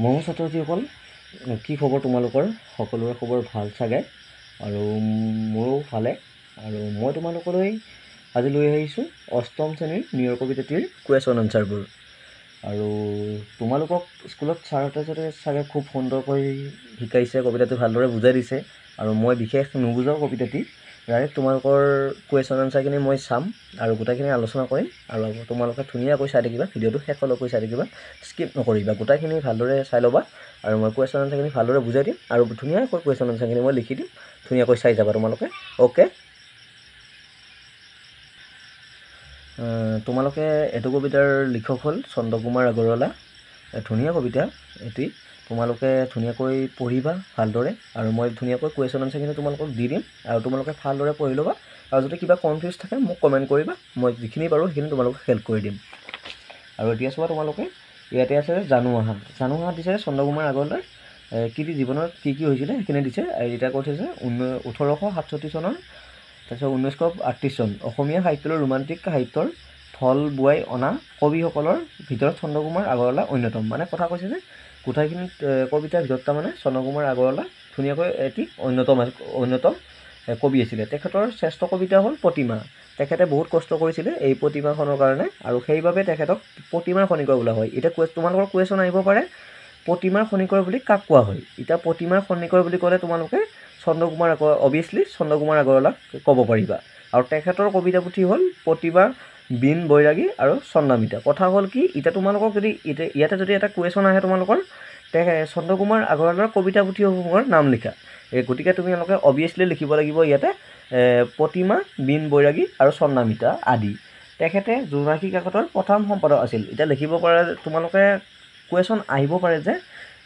ময়ো ছাত্ৰ-ছাত্ৰীসকল, কি খবৰ তোমালোকৰ? সকলোৰে খবৰ ভাল চাগে আৰু মোৰো ভালে। আৰু মই তোমালোকলৈ আজি লৈ আহিছোঁ অষ্টম শ্ৰেণীৰ নিয়ৰ কবিতাটিৰ কুৱেশ্যন আনচাৰবোৰ। আৰু তোমালোকক স্কুলত ছাৰহঁতে চাগে খুব সুন্দৰকৈ শিকাইছে, কবিতাটো ভালদৰে বুজাই দিছে। আৰু মই বিশেষ নুবুজাওঁ কবিতাটি, ডাইৰেক্ট তোমালোকৰ কুৱেশ্যন আনচাৰখিনি মই চাম আৰু গোটেইখিনি আলোচনা কৰিম। আৰু তোমালোকে ধুনীয়াকৈ চাই থাকিবা, ভিডিঅ'টো শেষলৈকৈ চাই থাকিবা, স্কিপ নকৰিবা, গোটেইখিনি ভালদৰে চাই ল'বা। আৰু মই কুৱেশ্যন আনচাৰখিনি ভালদৰে বুজাই দিম আৰু ধুনীয়াকৈ কুৱেশ্যন আনচাৰখিনি মই লিখি দিম, ধুনীয়াকৈ চাই যাবা তোমালোকে। অ'কে, তোমালোকে এইটো কবিতাৰ লিখক হ'ল চন্দ্ৰকুমাৰ আগৰৱালা। ধুনীয়া কবিতা এটি, তোমালোকে ধুনীয়াকৈ পঢ়িবা ভালদৰে। আৰু মই ধুনীয়াকৈ কুৱেশ্যন আনচাৰখিনি তোমালোকক দি দিম আৰু তোমালোকে ভালদৰে পঢ়ি ল'বা। আৰু যদি কিবা কনফিউজ থাকে মোক কমেণ্ট কৰিবা, মই যিখিনি পাৰোঁ সেইখিনি তোমালোকক হেল্প কৰি দিম। আৰু এতিয়া চোৱা, তোমালোকে ইয়াতে আছে জানো আহা দিছে চন্দ্ৰকুমাৰ আগৰৱালাই। কৃতি জীৱনত কি কি হৈছিলে সেইখিনি দিছে। এতিয়া কৈ থৈছে 1867 চনৰ, তাৰপিছত 1938 চন অসমীয়া সাহিত্যৰ ৰোমান্টিক সাহিত্যৰ থল বোৱাই অনা কবিসকলৰ ভিতৰত চন্দ্ৰকুমাৰ আগৰৱালা অন্যতম। মানে কথা কৈছে যে গোটেইখিনি কবিতাৰ ভিতৰত তাৰমানে চন্দ্ৰকুমাৰ আগৰৱালা ধুনীয়াকৈ এটি অন্যতম কবি আছিলে। তেখেতৰ শ্ৰেষ্ঠ কবিতা হ'ল প্ৰতিমা। তেখেতে বহুত কষ্ট কৰিছিলে এই প্ৰতিমাখনৰ কাৰণে আৰু সেইবাবে তেখেতক প্ৰতিমাৰ খনিকৰ বোলা হয়। এতিয়া তোমালোকৰ কুৱেশ্যন আহিব পাৰে, প্ৰতিমাৰ খনিকৰ বুলি কাক কোৱা হয়? এতিয়া প্ৰতিমাৰ খনিকৰ বুলি ক'লে তোমালোকে অভিয়াছলি চন্দ্ৰকুমাৰ আগৰৱালাক ক'ব পাৰিবা। আৰু তেখেতৰ কবিতা পুথি হ'ল প্ৰতিমা, বীণ বৈৰাগী আৰু চন্দামিতা। কথা হ'ল কি, এতিয়া তোমালোকক যদি ইয়াতে যদি এটা কুৱেশ্যন আহে তোমালোকৰ চন্দ্ৰকুমাৰ আগৰৱালাৰ কবিতা পুথিসমূহৰ নাম লিখা, গতিকে তোমালোকে অভিয়াছলি লিখিব লাগিব ইয়াতে প্ৰতিমা, বীণ বৈৰাগী আৰু চন্দামিতা আদি। তেখেতে জোনাকী কাকতৰ প্ৰথম সম্পাদক আছিল। এতিয়া লিখিব পাৰে তোমালোকে, কুৱেশ্যন আহিব পাৰে যে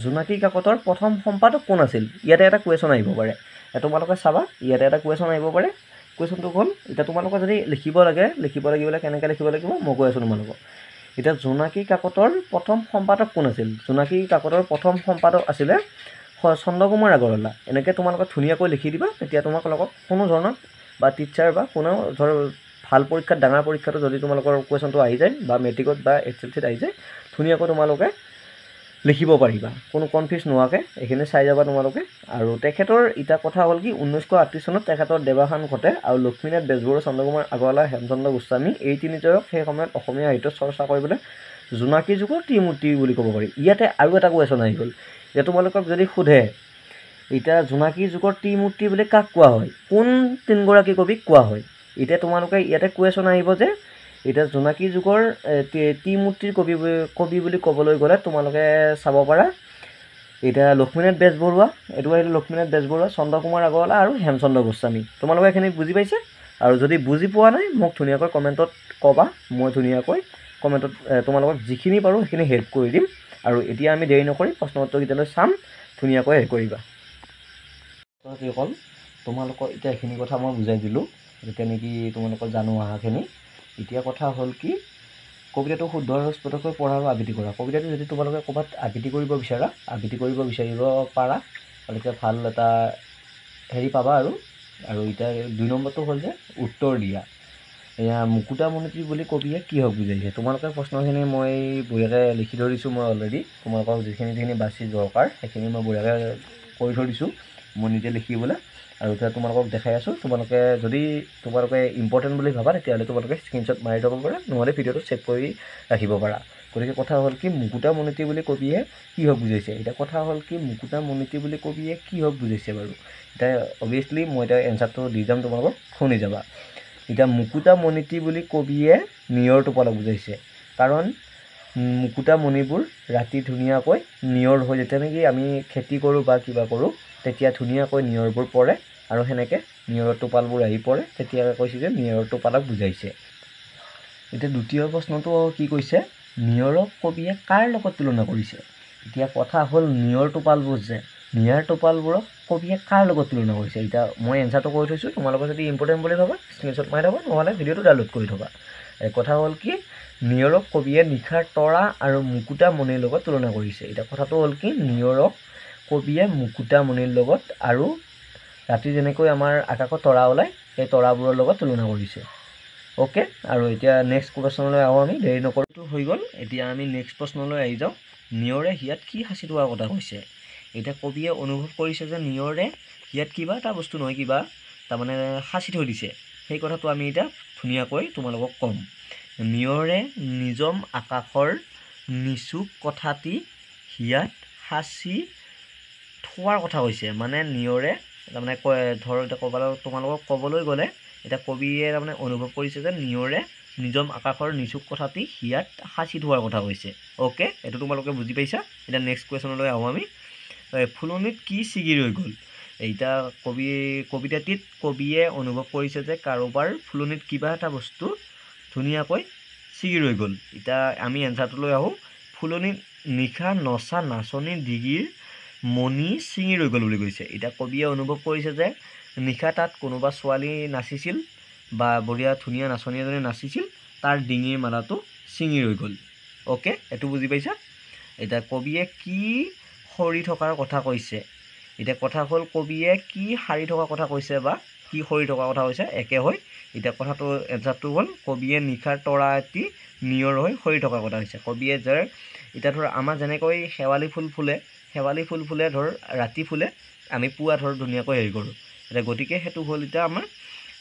জোনাকী কাকতৰ প্ৰথম সম্পাদক কোন আছিল? ইয়াতে এটা কুৱেশ্যন আহিব পাৰে, তোমালোকে চাবা ইয়াতে এটা কুৱেশ্যন আহিব পাৰে। কুৱেশ্যনটো হ'ল, এতিয়া তোমালোকে যদি লিখিব লাগিবলৈ কেনেকৈ লিখিব লাগিব মই কৈ আছোঁ তোমালোকক। এতিয়া জোনাকী কাকতৰ প্ৰথম সম্পাদক কোন আছিল? জোনাকী কাকতৰ প্ৰথম সম্পাদক আছিলে চন্দ্ৰকুমাৰ আগৰৱালা। এনেকৈ তোমালোকে ধুনীয়াকৈ লিখি দিবা। তেতিয়া তোমালোকক কোনো ধৰণৰ বা টিচাৰ বা কোনো ভাল পৰীক্ষাত, ডাঙৰ পৰীক্ষাটো যদি তোমালোকৰ কুৱেশ্যনটো আহি যায় বা মেট্ৰিকত বা SSLCত আহি যায়, ধুনীয়াকৈ তোমালোকে লিখিব পাৰিবা কোনো কনফিউজ নোহোৱাকৈ। এইখিনি চাই যাবা তোমালোকে। আৰু তেখেতৰ এতিয়া কথা হ'ল কি, 1938 চনত তেখেতৰ দেৱাসান ঘটে আৰু লক্ষ্মীনাথ বেজবৰুৱা, চন্দ্ৰকুমাৰ আগৰৱালা, হেমচন্দ্ৰ গোস্বামী এই তিনিজনক সেই সময়ত অসমীয়া সাহিত্যত চৰ্চা কৰিবলৈ জোনাকী যুগৰ ত্ৰিমূৰ্তি বুলি ক'ব পাৰি। ইয়াতে আৰু এটা কুৱেশ্যন আহি গ'ল। এতিয়া তোমালোকক যদি সোধে এতিয়া জোনাকী যুগৰ ত্ৰিমূৰ্তি বুলি কাক কোৱা হয়, কোন তিনিগৰাকী কবিক কোৱা হয়? এতিয়া তোমালোকে ইয়াতে কুৱেশ্যন আহিব যে এতিয়া জোনাকী যুগৰ ত্ৰিমূৰ্তিৰ কবি বুলি ক'বলৈ গ'লে তোমালোকে চাব পাৰা, এতিয়া লক্ষ্মীনাথ বেজবৰুৱা, এইটো আহিলে লক্ষ্মীনাথ বেজবৰুৱা, চন্দ্ৰকুমাৰ আগৰৱালা আৰু হেমচন্দ্ৰ গোস্বামী। তোমালোকে এইখিনি বুজি পাইছে? আৰু যদি বুজি পোৱা নাই মোক ধুনীয়াকৈ কমেণ্টত ক'বা, মই ধুনীয়াকৈ কমেণ্টত তোমালোকক যিখিনি পাৰোঁ সেইখিনি হেল্প কৰি দিম। আৰু এতিয়া আমি দেৰি নকৰি প্ৰশ্ন উত্তৰকেইটালৈ চাম, ধুনীয়াকৈ হেৰি কৰিবা। অকল তোমালোকৰ এতিয়া এইখিনি কথা মই বুজাই দিলোঁ, যেতিয়া নেকি তোমালোকৰ জানো অহাখিনি। এতিয়া কথা হ'ল কি, কবিতাটো শুদ্ধ আৰু স্পষ্টকৈ পঢ়া আৰু আবৃত্তি কৰা। কবিতাটো যদি তোমালোকে ক'ৰবাত আবৃত্তি কৰিব বিচাৰিব পাৰা, তেতিয়া ভাল এটা হেৰি পাবা। আৰু এতিয়া 2 নম্বৰটো হ'ল যে উত্তৰ দিয়া। এয়া মুকুতা মণিপুৰী বুলি কবিয়ে কিহক বুজাইছে? তোমালোকে প্ৰশ্নখিনি মই বঢ়িয়াকৈ লিখি থৈ দিছোঁ। মই অলৰেডি তোমালোকক যিখিনি বাছি দৰকাৰ সেইখিনি মই বঢ়িয়াকৈ কৰি থৈ দিছোঁ, মই নিজে লিখিবলৈ। আৰু এতিয়া তোমালোকক দেখাই আছোঁ। যদি তোমালোকে ইম্পৰ্টেণ্ট বুলি ভাবা তেতিয়াহ'লে তোমালোকে স্ক্ৰীনশ্বট মাৰি ল'ব পাৰা, নহ'লে ভিডিঅ'টো ছেভ কৰি ৰাখিব পাৰা। গতিকে কথা হ'ল কি, মুকুতা মণিপুৰী বুলি কবিয়ে কিহক বুজাইছে? এতিয়া কথা হ'ল কি, মুকুতা মণিপুৰী বুলি কবিয়ে কিহক বুজাইছে বাৰু? এতিয়া অভিয়াছলি মই এতিয়া এনচাৰটো দি যাম, তোমালোকক শুনি যাবা। এতিয়া মুকুতা মণিপুৰী বুলি কবিয়ে নিয়ৰ টোপালক বুজাইছে। কাৰণ মুকুতা মণিবোৰ ৰাতি ধুনীয়াকৈ নিয়ৰ হৈ, যেতিয়া নেকি আমি খেতি কৰোঁ বা কিবা কৰোঁ তেতিয়া ধুনীয়াকৈ নিয়ৰবোৰ পৰে আৰু সেনেকৈ নিয়ৰৰ টোপালবোৰ আহি পৰে, তেতিয়া কৈছে যে নিয়ৰৰ টোপালক বুজাইছে। এতিয়া দ্বিতীয় প্ৰশ্নটো কি কৈছে, নিয়ৰক কবিয়ে কাৰ লগত তুলনা কৰিছে? এতিয়া কথা হ'ল নিয়ৰ টোপালবোৰক কবিয়ে কাৰ লগত তুলনা কৰিছে? এতিয়া মই এনচাৰটো কৈ থৈছোঁ, তোমালোকে যদি ইম্পৰ্টেণ্ট বুলি ভাবা স্ক্ৰীনশ্বট মাৰি থ'বা, নহ'লে ভিডিঅ'টো ডাউনলোড কৰি থ'বা। কথা হ'ল কি, নিয়ৰক কবিয়ে নিশাৰ তৰা আৰু মুকুতা মণিৰ লগত তুলনা কৰিছে। এতিয়া কথাটো হ'ল কি, নিয়ৰক কবিয়ে মুকুতা মণিৰ লগত আৰু ৰাতি যেনেকৈ আমাৰ আকাশত তৰা ওলায় সেই তৰাবোৰৰ লগত তুলনা কৰিছে। ওকে, আৰু এতিয়া নেক্সট প্ৰশ্নলৈ আহোঁ আমি, দেৰি নকৰোঁ হৈ গ'ল। এতিয়া আমি নেক্সট প্ৰশ্নলৈ আহি যাওঁ। নিয়ৰে হিয়াত কি সাঁচি থোৱাৰ কথা কৈছে? এতিয়া কবিয়ে অনুভৱ কৰিছে যে নিয়ৰে হিয়াত কিবা এটা বস্তু নহয় কিবা তাৰমানে সাঁচি থৈ দিছে। সেই কথাটো আমি এতিয়া ধুনীয়াকৈ তোমালোকক ক'ম। নিয়ৰে নিজম আকাশৰ নিচুক কথাটি হিয়াত সাঁচি থোৱাৰ কথা কৈছে। মানে নিয়ৰে তাৰমানে ধৰ এতিয়া তোমালোকক ক'বলৈ গ'লে এতিয়া কবিয়ে তাৰমানে অনুভৱ কৰিছে যে নিয়ৰে নিজম আকাশৰ নিচুক কথাটি হিয়াত সাঁচি থোৱাৰ কথা কৈছে। অ'কে, এইটো তোমালোকে বুজি পাইছা। এতিয়া নেক্সট কুৱেশ্যনলৈ আহোঁ আমি। ফুলনিত কি ছিগি ৰৈ গ'ল? এতিয়া কবিতাটিত কবিয়ে অনুভৱ কৰিছে যে কাৰোবাৰ ফুলনিত কিবা এটা বস্তু ধুনীয়াকৈ ছিগি ৰৈ গ'ল। এতিয়া আমি এনচাৰটোলৈ আহোঁ। ফুলনিত নিশা নচা নাচনী ডিঙিৰ মণি ছিঙি ৰৈ গ'ল বুলি কৈছে। এতিয়া কবিয়ে অনুভৱ কৰিছে যে নিশা তাত কোনোবা ছোৱালী নাচিছিল বা বঢ়িয়া ধুনীয়া নাচনী এজনী নাচিছিল, তাৰ ডিঙিৰ মালাটো ছিঙি ৰৈ গ'ল। অ'কে, এইটো বুজি পাইছা। এতিয়া কবিয়ে কি সৰি থকাৰ কথা কৈছে? এতিয়া কথা হ'ল কবিয়ে কি সাৰি থকা কথা কৈছে বা কি সৰি থকা কথা কৈছে একে হয়। এতিয়া কথাটো এনচাৰটো হ'ল কবিয়ে নিশাৰ তৰা এটি নিয়ৰ হৈ সৰি থকাৰ কথা কৈছে। কবিয়ে এতিয়া ধৰ আমাৰ যেনেকৈ শেৱালি ফুল ফুলে ধৰ ৰাতি ফুলে, আমি পুৱা ধৰ ধুনীয়াকৈ হেৰি কৰোঁ। এতিয়া গতিকে সেইটো হ'ল এতিয়া আমাৰ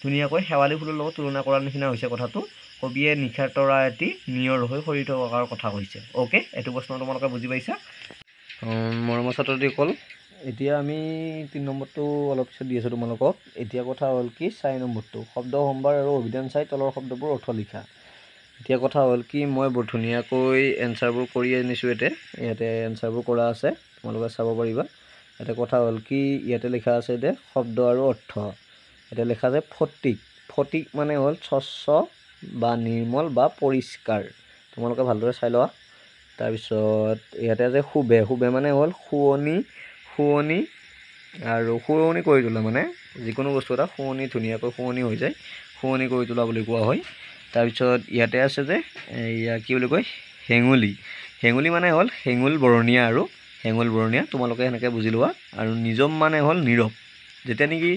ধুনীয়াকৈ শেৱালি ফুলৰ লগত তুলনা কৰাৰ নিচিনা হৈছে কথাটো। কবিয়ে নিশাৰ তৰা এটি নিয়ৰ হৈ সৰি থকাৰ কথা কৈছে। অ'কে, এইটো প্ৰশ্ন তোমালোকে বুজি পাইছা। মৰমৰ ছাত্ৰছাত্ৰীসকল, এতিয়া আমি 3 নম্বৰটো অলপ পিছত দি আছোঁ তোমালোকক। এতিয়া কথা হ'ল কি 4 নম্বৰটো শব্দ সম্ভাৰ আৰু অভিধান চাই তলৰ শব্দবোৰ অৰ্থ লিখা। এতিয়া কথা হ'ল কি মই বৰ ধুনীয়াকৈ এনচাৰবোৰ কৰি আনিছোঁ। ইয়াতে এনচাৰবোৰ কৰা আছে, তোমালোকে চাব পাৰিবা। ইয়াতে কথা হ'ল কি ইয়াতে লিখা আছে যে শব্দ আৰু অৰ্থ। এতিয়া লিখা আছে ফটিক। ফটিক মানে হ'ল স্বচ্ছ বা নিৰ্মল বা পৰিষ্কাৰ। তোমালোকে ভালদৰে চাই লোৱা। তাৰপিছত ইয়াতে আছে শুবে। শুবে মানে হ'ল শুৱনি আৰু শুৱনি কৰি তোলা, মানে যিকোনো বস্তু এটা ধুনীয়াকৈ শুৱনি হৈ যায়, শুৱনি কৰি তোলা বুলি কোৱা হয়। তাৰপিছত ইয়াতে আছে যে কি বুলি কয় হেঙুলি। হেঙুলি মানে হ'ল হেঙুল বৰণীয়া তোমালোকে সেনেকৈ বুজি লোৱা। আৰু নিজম মানে হ'ল নীৰৱ। যেতিয়া নেকি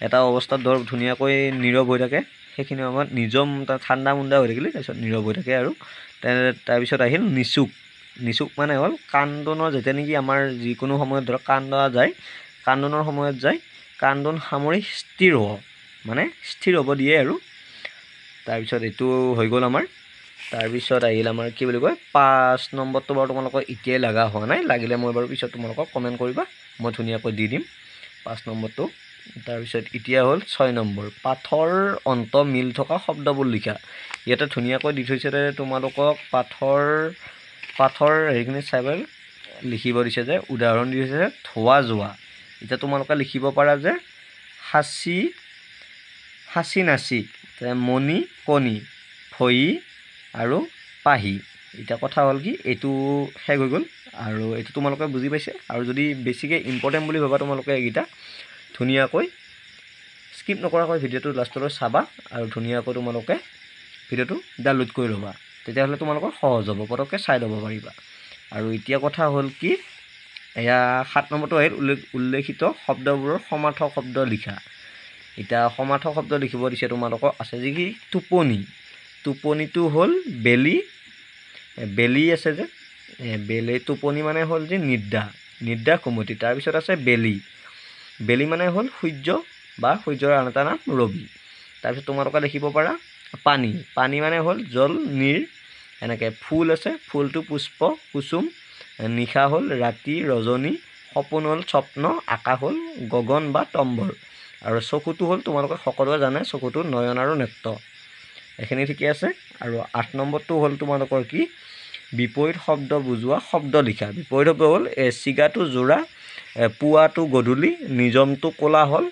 এটা অৱস্থাত ধৰ ধুনীয়াকৈ নীৰৱ হৈ থাকে, সেইখিনি সময়ত নিজম ঠাণ্ডা মুণ্ডা হৈ থাকিলে তাৰপিছত নীৰৱ হৈ থাকে। আৰু তাৰপিছত আহিল নিচুক মানে হ'ল কান্দোনৰ, যেতিয়া নেকি আমাৰ যিকোনো সময়ত ধৰক কান্দোনৰ সময়ত কান্দোন সামৰি স্থিৰ হ'ব দিয়ে আৰু। তাৰপিছত এইটো হৈ গ'ল আমাৰ। তাৰপিছত আহিল আমাৰ কি বুলি কয় 5 নম্বৰটো বাৰু তোমালোকক এতিয়াই লগা হোৱা নাই, লাগিলে মই বাৰু পিছত তোমালোকক কমেণ্ট কৰিবা, মই ধুনীয়াকৈ দি দিম 5 নম্বৰটো। তাৰপিছত এতিয়া হ'ল 6 নম্বৰ পাঠৰ অন্ত মিল থকা শব্দবোৰ লিখা। ইয়াতে ধুনীয়াকৈ দি থৈছে তোমালোকক পাঠৰ হেৰিখিনি চাই লিখিব দিছে যে উদাহৰণ দি থৈছে যে ধোৱা যোৱা। এতিয়া তোমালোকে লিখিব পাৰা যে সাঁচি নাচি, মণি কণী, ভৈ আৰু পাহি। এতিয়া কথা হ'ল কি এইটো শেষ হৈ গ'ল আৰু এইটো তোমালোকে বুজি পাইছে। আৰু যদি বেছিকৈ ইম্পৰ্টেণ্ট বুলি ভাবা তোমালোকে এইকেইটা ধুনীয়াকৈ স্কিপ নকৰাকৈ ভিডিঅ'টো লাষ্টলৈ চাবা আৰু ধুনীয়াকৈ তোমালোকে ভিডিঅ'টো ডাউনলোড কৰি ল'বা, তেতিয়াহ'লে তোমালোকৰ সহজ হ'ব, পটককৈ চাই ল'ব পাৰিবা। আৰু এতিয়া কথা হ'ল কি এয়া 7 নম্বৰটো আহিল উল্লেখিত শব্দবোৰৰ সমাৰ্থক শব্দ লিখা। এতিয়া সমাৰ্থক শব্দ লিখিব দিছে তোমালোকক আছে যি কি টোপনিটো হ'ল বেলি আছে যে বেলি। টোপনি মানে হ'ল যে নিদ্ৰা কুমতি। তাৰপিছত আছে বেলি মানে হ'ল সূৰ্য বা সূৰ্যৰ আন এটা নাম ৰবি। তাৰপিছত তোমালোকে দেখিব পাৰা পানী মানে হ'ল জল নীৰ। এনেকৈ ফুল আছে, ফুলটো পুষ্প কুসুম। নিশা হ'ল ৰাতি ৰজনী। সপোন হ'ল স্বপ্ন। আকাশ হ'ল গগন বা তম্বৰ। আৰু চকুটো হ'ল তোমালোকে সকলোৱে জানে চকুটো নয়ন আৰু নেত্ৰ। এইখিনি ঠিকে আছে। আৰু 8 নম্বৰটো হ'ল তোমালোকৰ কি বিপৰীত শব্দ বুজোৱা শব্দ লিখা। বিপৰীত শব্দ হ'ল চিগাটো যোৰা, পুৱাটো গধূলি, নিজমটো কোলাহল,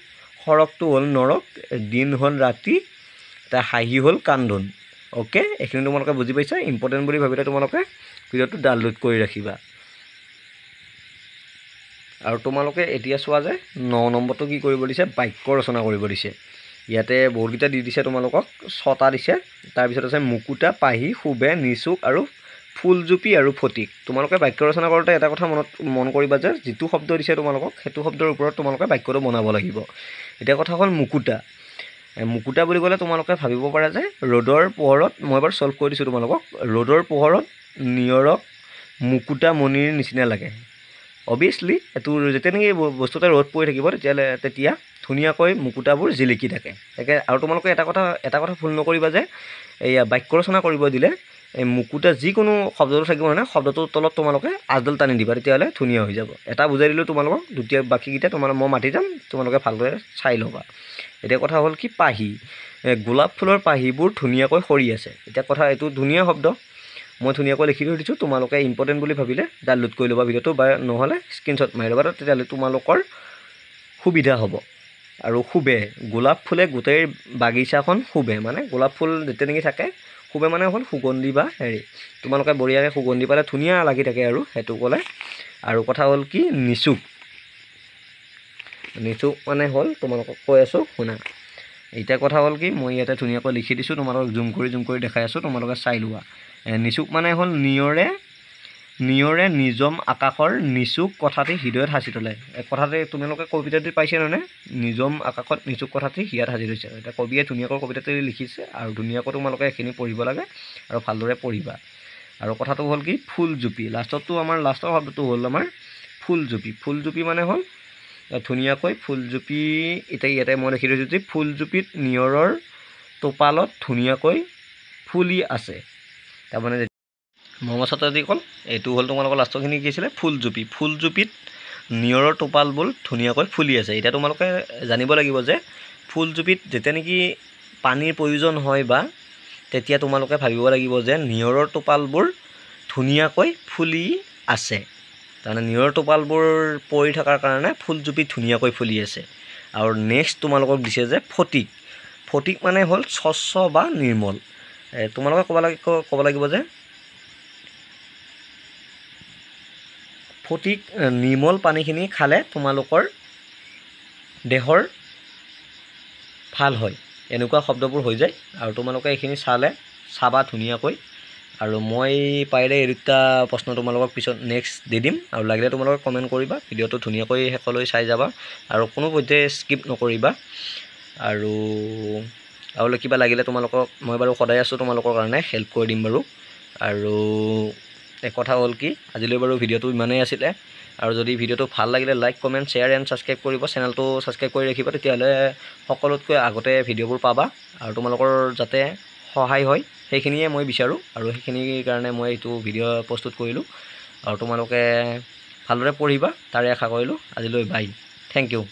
সৰগটো হ'ল নৰক, দিন হ'ল ৰাতি, হাঁহি হ'ল কান্দোন। অ'কে, এইখিনি তোমালোকে বুজি পাইছা। ইম্পৰ্টেণ্ট বুলি ভাবিলে তোমালোকে ভিডিঅ'টো ডাউনলোড কৰি ৰাখিবা। আৰু তোমালোকে এতিয়া চোৱা যে 9 নম্বৰটো কি কৰিব দিছে বাক্য ৰচনা কৰিব দিছে। ইয়াতে বহুতকেইটা দি দিছে তোমালোকক, 6টা দিছে। তাৰপিছত আছে মুকুতা, পাহি, শুবে, নিচুক আৰু ফুলজুপি আৰু ফটিক। তোমালোকে বাক্য ৰচনা কৰোঁতে এটা কথা মন কৰিবা যে যিটো শব্দ দিছে তোমালোকক সেইটো শব্দৰ ওপৰত তোমালোকে বাক্যটো বনাব লাগিব। এতিয়া কথা হ'ল মুকুতা। মুকুতা বুলি ক'লে তোমালোকে ভাবিব পাৰা যে ৰ'দৰ পোহৰত, মই এবাৰ ছল্ভ কৰি দিছোঁ তোমালোকক, ৰ'দৰ পোহৰত নিয়ৰক মুকুতা মণিৰ নিচিনা লাগে। অবভিয়াছলি এইটো যেতিয়া নেকি বস্তুতে ৰ'দ পৰি থাকিব তেতিয়া ধুনীয়াকৈ মুকুতাবোৰ জিলিকি থাকে। আৰু তোমালোকে এটা কথা ভুল নকৰিবা যে এয়া বাক্য ৰচনা কৰিব দিলে এই মুকুতা যিকোনো শব্দটো থাকিব নহয়, শব্দটোৰ তলত তোমালোকে আজডাল টানি দিবা, তেতিয়াহ'লে ধুনীয়া হৈ যাব। এটা বুজাই দিলোঁ তোমালোকক, বাকীকেইটা মই মাতি যাম, তোমালোকে ভালদৰে চাই ল'বা। এতিয়া কথা হ'ল কি, পাহি। গোলাপ ফুলৰ পাহিবোৰ ধুনীয়াকৈ সৰি আছে। এতিয়া এইটো ধুনীয়া শব্দ, মই ধুনীয়াকৈ লিখি থৈ দিছোঁ। তোমালোকে ইম্পৰ্টেণ্ট বুলি ভাবিলে ডাউনলোড কৰি ল'বা ভিডিঅ'টো, বা নহ'লে স্ক্ৰীনশ্বট মাৰি ল'বা, তেতিয়াহ'লে তোমালোকৰ সুবিধা হ'ব। আৰু শুবে, গোলাপ ফুলে গোটেই বাগিচাখন শুবে, মানে গোলাপ ফুল যেতিয়া নেকি থাকে, শুবে মানে হ'ল সুগন্ধি বা হেৰি, তোমালোকে বঢ়িয়াকৈ সুগন্ধি পালে ধুনীয়া লাগি থাকে আৰু সেইটো ক'লে। আৰু কথা হ'ল কি, নিচুক মানে হ'ল, তোমালোকক কৈ আছোঁ শুনা। এতিয়া কথা হ'ল কি, মই ইয়াতে ধুনীয়াকৈ লিখি দিছোঁ, তোমালোকক জুম কৰি দেখাই আছোঁ, তোমালোকে চাই লোৱা। নিচুক মানে হ'ল নিয়ৰে নিজম আকাশৰ নিচুক কথাটি হৃদয়ত সাঁচি তোলে। কথাটি তোমালোকে কবিতাটি পাইছে নহয়, নিজম আকাশত নিচুক কথাটি হিয়াত সাঁচি থৈছে। এতিয়া কবিয়ে ধুনীয়াকৈ কবিতাটি লিখিছে, আৰু ধুনীয়াকৈ তোমালোকে এইখিনি পঢ়িব লাগে আৰু ভালদৰে পঢ়িবা। আৰু কথাটো হ'ল কি, ফুলজুপি। লাষ্টৰ শব্দটো হ'ল আমাৰ ফুলজুপি। ফুলজুপি মানে হ'ল ধুনীয়াকৈ ফুলজুপি, এতিয়া ইয়াতে মই লিখি থৈছোঁ যে ফুলজুপিত নিয়ৰৰ টোপালত ধুনীয়াকৈ ফুলি আছে। তাৰমানে মঙচাতদি ক'ল, এইটো হ'ল তোমালোকৰ লাষ্টৰখিনি কি আছিলে, ফুলজুপি। ফুলজুপিত নিয়ৰৰ টোপালবোৰ ধুনীয়াকৈ ফুলি আছে। এতিয়া তোমালোকে জানিব লাগিব যে ফুলজুপিত যেতিয়া নেকি পানীৰ প্ৰয়োজন হয়, বা তেতিয়া তোমালোকে ভাবিব লাগিব যে নিয়ৰৰ টোপালবোৰ ধুনীয়াকৈ ফুলি আছে। তাৰমানে নিয়ৰৰ টোপালবোৰ পৰি থকাৰ কাৰণে ফুলজুপি ধুনীয়াকৈ ফুলি আছে। আৰু নেক্সট তোমালোকক দিছে যে ফটিক। ফটিক মানে হ'ল স্বচ্ছ বা নিৰ্মল। তোমালোকে ক'ব লাগিব যে ফটিক নিৰ্মল পানীখিনি খালে তোমালোকৰ দেহৰ ভাল হয়, এনেকুৱা শব্দবোৰ হৈ যায়। আৰু তোমালোকে এইখিনি চাবা ধুনীয়াকৈ। আৰু মই পাৰিলে এই দুটা প্ৰশ্ন তোমালোকক পিছত নেক্সট দি দিম, আৰু লাগিলে তোমালোকে কমেণ্ট কৰিবা। ভিডিঅ'টো ধুনীয়াকৈ শেষলৈ চাই যাবা, আৰু কোনো পধ্যে স্কিপ নকৰিবা। আৰু কিবা লাগিলে তোমালোকক মই বাৰু সদায় আছোঁ তোমালোকৰ কাৰণে, হেল্প কৰি দিম বাৰু। আৰু কথা হ'ল কি, আজিলৈ বাৰু ভিডিঅ'টো ইমানেই আছিলে। আৰু যদি ভিডিঅ'টো ভাল লাগিলে like, comment, share and subscribe কৰিব। চেনেলটো ছাবস্ক্ৰাইব কৰি ৰাখিবা, তেতিয়াহ'লে সকলোতকৈ আগতে ভিডিঅ'বোৰ পাবা। আৰু তোমালোকৰ যাতে সহায় হয় সেইখিনিয়ে মই বিচাৰোঁ, আৰু সেইখিনিৰ কাৰণে মই এইটো ভিডিঅ' প্ৰস্তুত কৰিলোঁ। আৰু তোমালোকে ভালদৰে পঢ়িবা তাৰে আশা কৰিলোঁ। আজিলৈ বাই, থেংক ইউ।